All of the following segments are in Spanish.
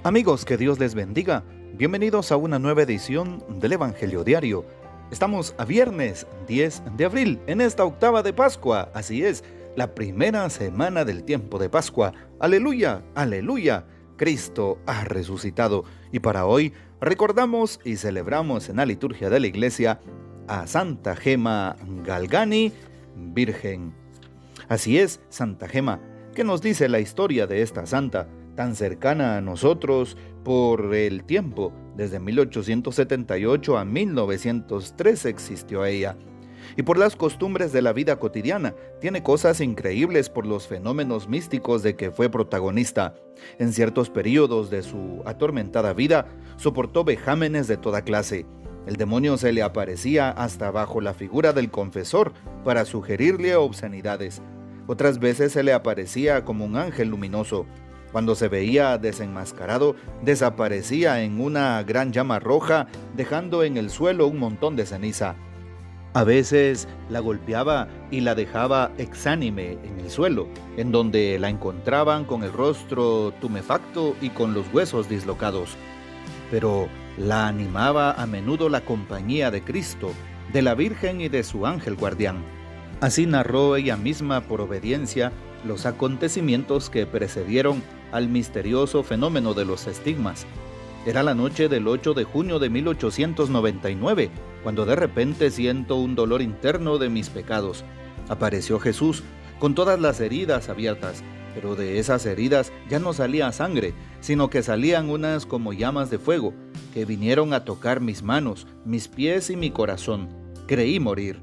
Amigos, que Dios les bendiga. Bienvenidos a una nueva edición del Evangelio Diario. Estamos a viernes 10 de abril, en esta octava de Pascua. Así es, la primera semana del tiempo de Pascua. Aleluya, aleluya. Cristo ha resucitado. Y para hoy recordamos y celebramos en la liturgia de la iglesia a Santa Gema Galgani, Virgen. Así es, Santa Gema. ¿Qué nos dice la historia de esta santa, tan cercana a nosotros por el tiempo? Desde 1878 a 1903 existió ella. Y por las costumbres de la vida cotidiana, tiene cosas increíbles por los fenómenos místicos de que fue protagonista. En ciertos periodos de su atormentada vida, soportó vejámenes de toda clase. El demonio se le aparecía hasta bajo la figura del confesor para sugerirle obscenidades. Otras veces se le aparecía como un ángel luminoso. Cuando se veía desenmascarado, desaparecía en una gran llama roja, dejando en el suelo un montón de ceniza. A veces la golpeaba y la dejaba exánime en el suelo, en donde la encontraban con el rostro tumefacto y con los huesos dislocados. Pero la animaba a menudo la compañía de Cristo, de la Virgen y de su ángel guardián. Así narró ella misma por obediencia los acontecimientos que precedieron al misterioso fenómeno de los estigmas. Era la noche del 8 de junio de 1899, cuando de repente siento un dolor interno de mis pecados. Apareció Jesús con todas las heridas abiertas, pero de esas heridas ya no salía sangre, sino que salían unas como llamas de fuego, que vinieron a tocar mis manos, mis pies y mi corazón. Creí morir.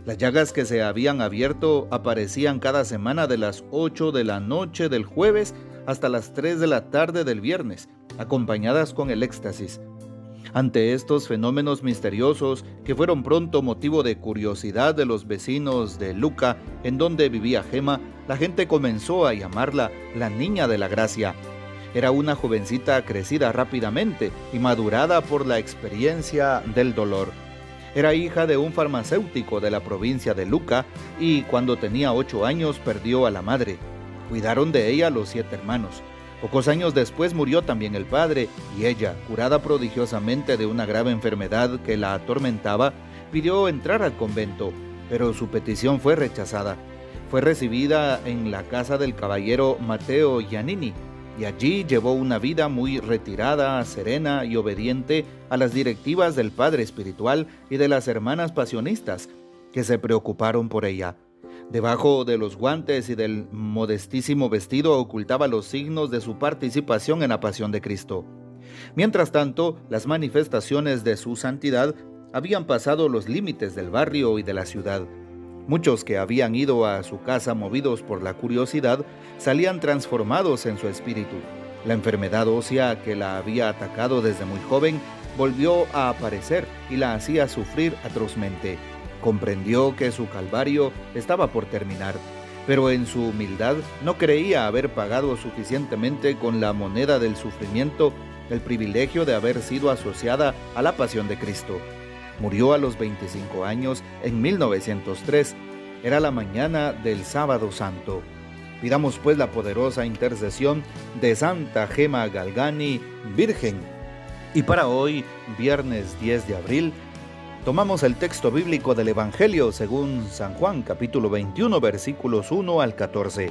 Las llagas que se habían abierto aparecían cada semana de las 8 de la noche del jueves hasta las 3 de la tarde del viernes, acompañadas con el éxtasis. Ante estos fenómenos misteriosos, que fueron pronto motivo de curiosidad de los vecinos de Luca, en donde vivía Gema, la gente comenzó a llamarla la Niña de la Gracia. Era una jovencita crecida rápidamente y madurada por la experiencia del dolor. Era hija de un farmacéutico de la provincia de Luca y cuando tenía 8 años perdió a la madre. Cuidaron de ella los 7 hermanos. Pocos años después murió también el padre y ella, curada prodigiosamente de una grave enfermedad que la atormentaba, pidió entrar al convento, pero su petición fue rechazada. Fue recibida en la casa del caballero Matteo Giannini y allí llevó una vida muy retirada, serena y obediente a las directivas del padre espiritual y de las hermanas pasionistas, que se preocuparon por ella. Debajo de los guantes y del modestísimo vestido ocultaba los signos de su participación en la pasión de Cristo. Mientras tanto, las manifestaciones de su santidad habían pasado los límites del barrio y de la ciudad. Muchos que habían ido a su casa movidos por la curiosidad salían transformados en su espíritu. La enfermedad ósea que la había atacado desde muy joven volvió a aparecer y la hacía sufrir atrozmente. Comprendió que su calvario estaba por terminar, pero en su humildad no creía haber pagado suficientemente con la moneda del sufrimiento el privilegio de haber sido asociada a la pasión de Cristo. Murió a los 25 años en 1903. Era la mañana del Sábado Santo. Pidamos pues la poderosa intercesión de Santa Gema Galgani, Virgen. Y para hoy, viernes 10 de abril, tomamos el texto bíblico del Evangelio según San Juan, capítulo 21, versículos 1 al 14.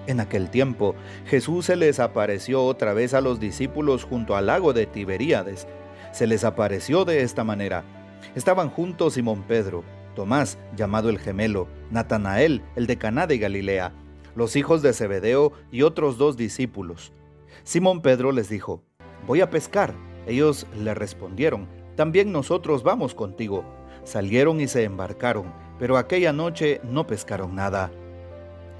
En aquel tiempo, Jesús se les apareció otra vez a los discípulos junto al lago de Tiberíades. Se les apareció de esta manera. Estaban juntos Simón Pedro, Tomás, llamado el gemelo, Natanael, el de Caná de Galilea, los hijos de Zebedeo y otros 2 discípulos. Simón Pedro les dijo: «Voy a pescar». Ellos le respondieron: «También nosotros vamos contigo». Salieron y se embarcaron, pero aquella noche no pescaron nada.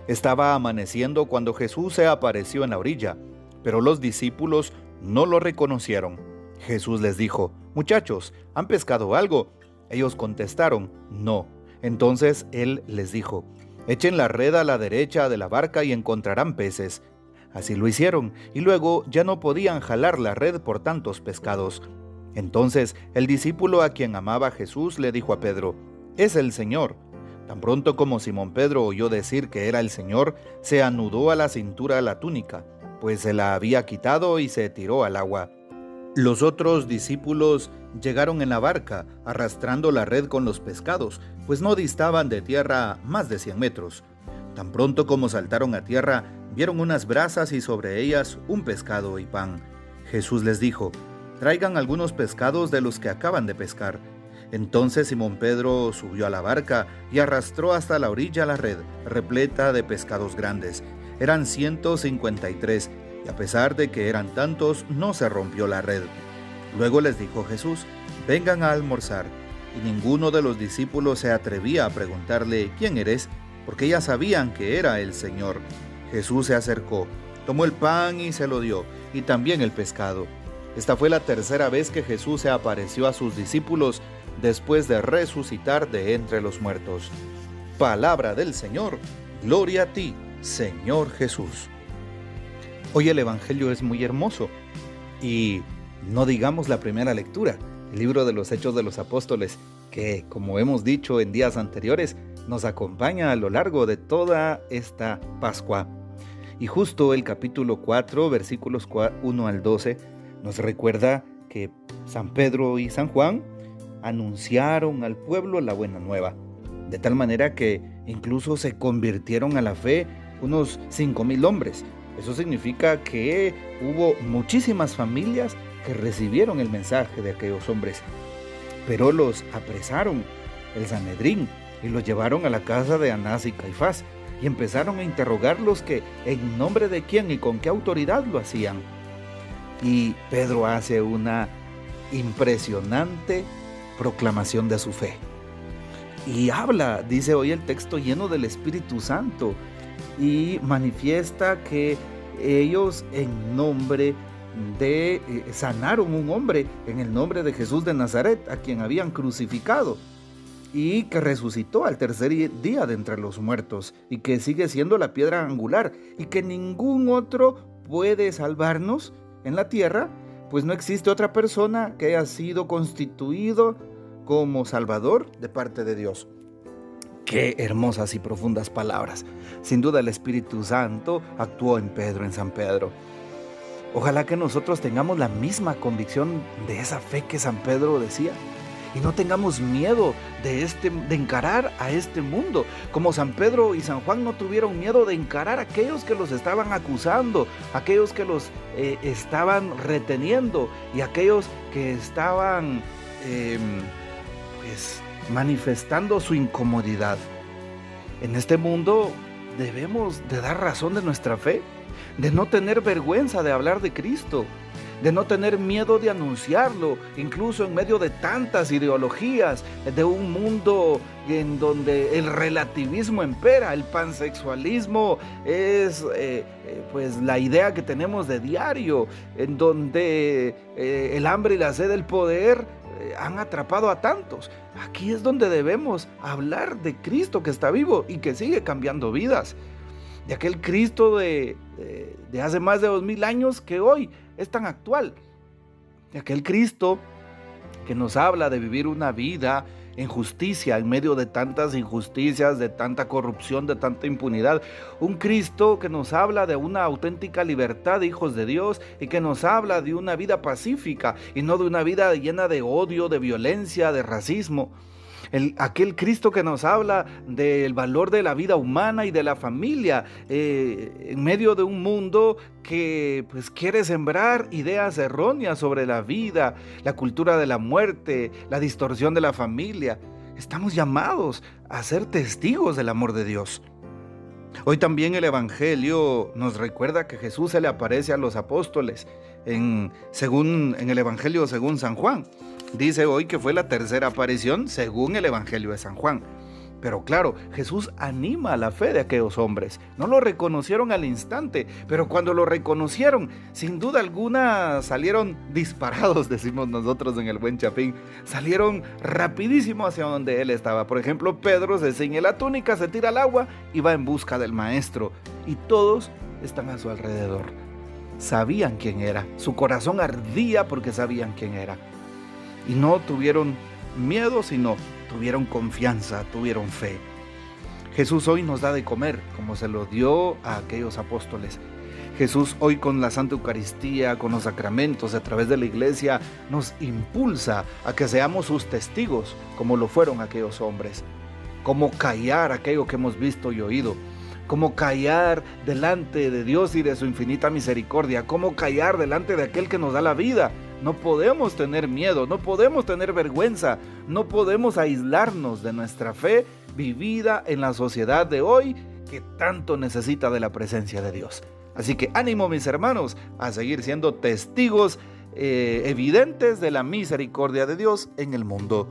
Estaba amaneciendo cuando Jesús se apareció en la orilla, pero los discípulos no lo reconocieron. Jesús les dijo: «Muchachos, ¿han pescado algo?». Ellos contestaron: «No». Entonces él les dijo: «Echen la red a la derecha de la barca y encontrarán peces». Así lo hicieron, y luego ya no podían jalar la red por tantos pescados. Entonces el discípulo a quien amaba Jesús le dijo a Pedro: «Es el Señor». Tan pronto como Simón Pedro oyó decir que era el Señor, se anudó a la cintura la túnica, pues se la había quitado y se tiró al agua. Los otros discípulos llegaron en la barca, arrastrando la red con los pescados, pues no distaban de tierra más de 100 metros. Tan pronto como saltaron a tierra, vieron unas brasas y sobre ellas un pescado y pan. Jesús les dijo: «Traigan algunos pescados de los que acaban de pescar». Entonces Simón Pedro subió a la barca y arrastró hasta la orilla la red, repleta de pescados grandes. Eran 153, y a pesar de que eran tantos, no se rompió la red. Luego les dijo Jesús: «Vengan a almorzar». Y ninguno de los discípulos se atrevía a preguntarle: «¿Quién eres?», porque ya sabían que era el Señor. Jesús se acercó, tomó el pan y se lo dio, y también el pescado. Esta fue la tercera vez que Jesús se apareció a sus discípulos después de resucitar de entre los muertos. Palabra del Señor. Gloria a ti, Señor Jesús. Hoy el Evangelio es muy hermoso, y no digamos la primera lectura, el libro de los Hechos de los Apóstoles, que, como hemos dicho en días anteriores, nos acompaña a lo largo de toda esta Pascua. Y justo el capítulo 4, versículos 1 al 12, nos recuerda que San Pedro y San Juan anunciaron al pueblo la buena nueva, de tal manera que incluso se convirtieron a la fe unos 5,000 hombres. Eso significa que hubo muchísimas familias que recibieron el mensaje de aquellos hombres, pero los apresaron el Sanedrín y los llevaron a la casa de Anás y Caifás y empezaron a interrogarlos que en nombre de quién y con qué autoridad lo hacían. Y Pedro hace una impresionante proclamación de su fe. Y habla, dice hoy el texto, lleno del Espíritu Santo, y manifiesta que ellos en nombre de sanaron un hombre en el nombre de Jesús de Nazaret, a quien habían crucificado, y que resucitó al tercer día de entre los muertos, y que sigue siendo la piedra angular, y que ningún otro puede salvarnos en la tierra, pues no existe otra persona que haya sido constituido como Salvador de parte de Dios. Qué hermosas y profundas palabras. Sin duda el Espíritu Santo actuó en Pedro, en San Pedro. Ojalá que nosotros tengamos la misma convicción de esa fe que San Pedro decía, y no tengamos miedo de encarar a este mundo, como San Pedro y San Juan no tuvieron miedo de encarar a aquellos que los estaban acusando, aquellos que los estaban reteniendo y aquellos que estaban manifestando su incomodidad. En este mundo debemos de dar razón de nuestra fe, de no tener vergüenza de hablar de Cristo, de no tener miedo de anunciarlo, incluso en medio de tantas ideologías, de un mundo en donde el relativismo impera, el pansexualismo es pues la idea que tenemos de diario, en donde el hambre y la sed del poder han atrapado a tantos. Aquí es donde debemos hablar de Cristo que está vivo y que sigue cambiando vidas, de aquel Cristo de hace más de 2000 años que hoy es tan actual, de aquel Cristo que nos habla de vivir una vida en justicia en medio de tantas injusticias, de tanta corrupción, de tanta impunidad. Un Cristo que nos habla de una auténtica libertad de hijos de Dios y que nos habla de una vida pacífica y no de una vida llena de odio, de violencia, de racismo. Aquel Cristo que nos habla del valor de la vida humana y de la familia en medio de un mundo que pues quiere sembrar ideas erróneas sobre la vida, la cultura de la muerte, la distorsión de la familia. Estamos llamados a ser testigos del amor de Dios. Hoy también el Evangelio nos recuerda que Jesús se le aparece a los apóstoles en el Evangelio según San Juan. Dice hoy que fue la tercera aparición según el Evangelio de San Juan. Pero claro, Jesús anima a la fe de aquellos hombres. No lo reconocieron al instante, pero cuando lo reconocieron, sin duda alguna salieron disparados, decimos nosotros en el buen Chapín. Salieron rapidísimo hacia donde él estaba. Por ejemplo, Pedro se ciñe la túnica, se tira al agua y va en busca del maestro. Y todos están a su alrededor. Sabían quién era. Su corazón ardía porque sabían quién era. Y no tuvieron miedo, sino tuvieron confianza, tuvieron fe. Jesús hoy nos da de comer, como se lo dio a aquellos apóstoles. Jesús hoy con la Santa Eucaristía, con los sacramentos, a través de la Iglesia, nos impulsa a que seamos sus testigos, como lo fueron aquellos hombres. Cómo callar aquello que hemos visto y oído. Cómo callar delante de Dios y de su infinita misericordia. Cómo callar delante de aquel que nos da la vida. No podemos tener miedo, no podemos tener vergüenza, no podemos aislarnos de nuestra fe vivida en la sociedad de hoy que tanto necesita de la presencia de Dios. Así que ánimo, mis hermanos, a seguir siendo testigos evidentes de la misericordia de Dios en el mundo.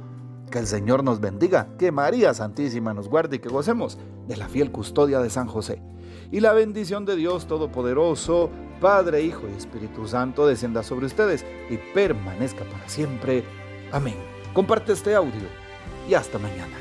Que el Señor nos bendiga, que María Santísima nos guarde y que gocemos de la fiel custodia de San José. Y la bendición de Dios Todopoderoso, Padre, Hijo y Espíritu Santo, descienda sobre ustedes y permanezca para siempre. Amén. Comparte este audio y hasta mañana.